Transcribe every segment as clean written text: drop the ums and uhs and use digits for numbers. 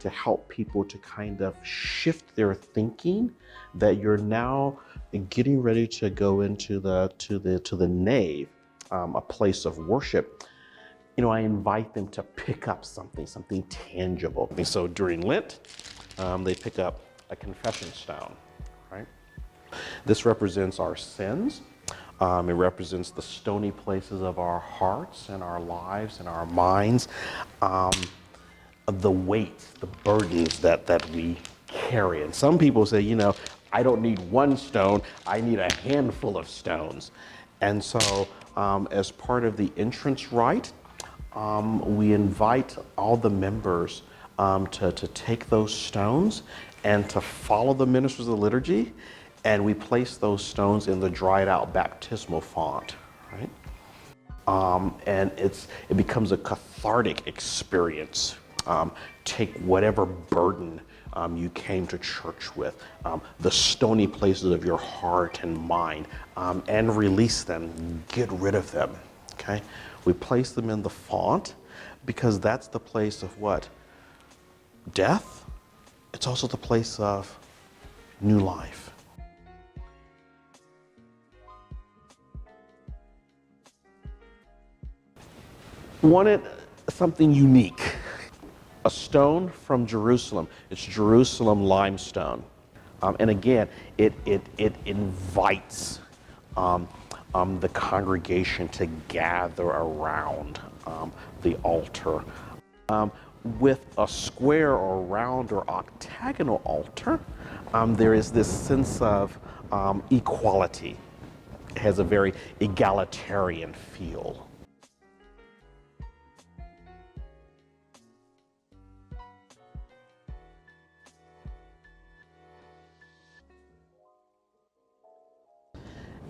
to help people to kind of shift their thinking that you're now getting ready to go into the nave, a place of worship. I invite them to pick up something tangible. And so during Lent, they pick up a confession stone, right? This represents our sins. It represents the stony places of our hearts and our lives and our minds, the weights, the burdens that we carry. And some people say, I don't need one stone, I need a handful of stones. And so as part of the entrance rite, we invite all the members to take those stones and to follow the ministers of the liturgy, and we place those stones in the dried out baptismal font, right? And it becomes a cathartic experience. Take whatever burden you came to church with, the stony places of your heart and mind, and release them, get rid of them, okay? We place them in the font because that's the place of what? Death. It's also the place of new life. Wanted something unique. A stone from Jerusalem. It's Jerusalem limestone. And again, it invites the congregation to gather around the altar. With a square or round or octagonal altar, there is this sense of equality. It has a very egalitarian feel.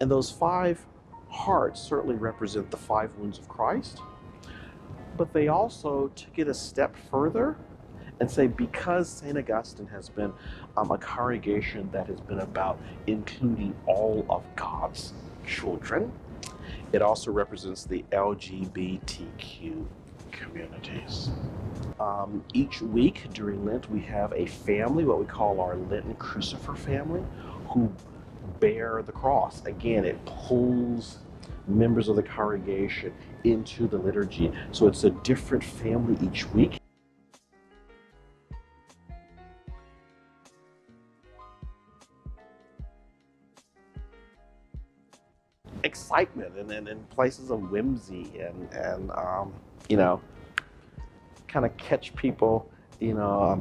And those 5 hearts certainly represent the 5 wounds of Christ, but they also took it a step further and say, because St. Augustine has been a congregation that has been about including all of God's children, it also represents the LGBTQ communities. Each week during Lent, we have a family, what we call our Lenten Crucifer family, who bear the cross. Again, it pulls members of the congregation into the liturgy. So it's a different family each week. Excitement and in places of whimsy and kind of catch people,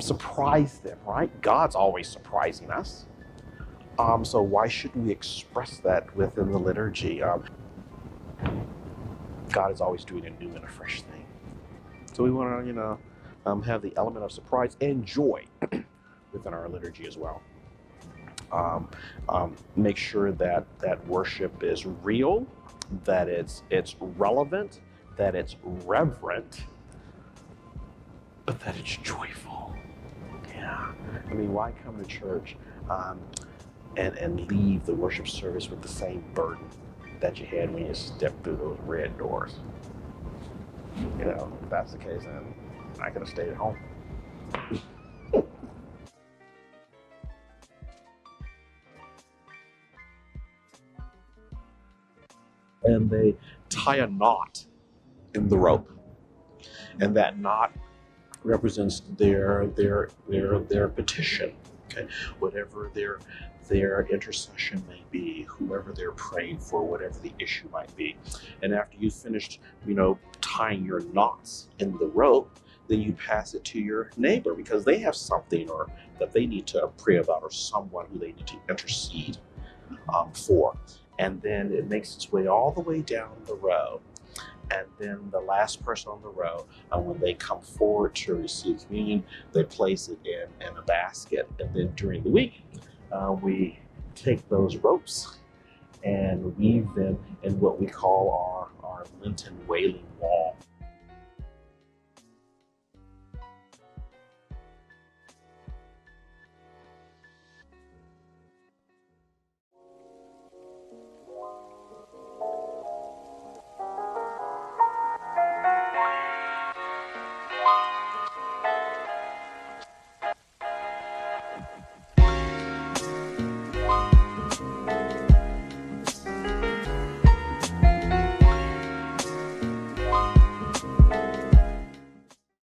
surprise them, right? God's always surprising us. So why shouldn't we express that within the liturgy? God is always doing a new and a fresh thing. So we want to, have the element of surprise and joy within our liturgy as well. Make sure that worship is real, that it's relevant, that it's reverent, but that it's joyful. Yeah. I mean, why come to church and leave the worship service with the same burden that you had when you stepped through those red doors? If that's the case, then I could have stayed at home. And they tie a knot in the rope, and that knot represents their petition. Okay, whatever their intercession may be, whoever they're praying for, whatever the issue might be. And after you've finished, tying your knots in the rope, then you pass it to your neighbor because they have something or that they need to pray about, or someone who they need to intercede for. And then it makes its way all the way down the row. And then the last person on the row, when they come forward to receive communion, they place it in a basket. And then during the week, we take those ropes and weave them in what we call our Lenten wailing wall.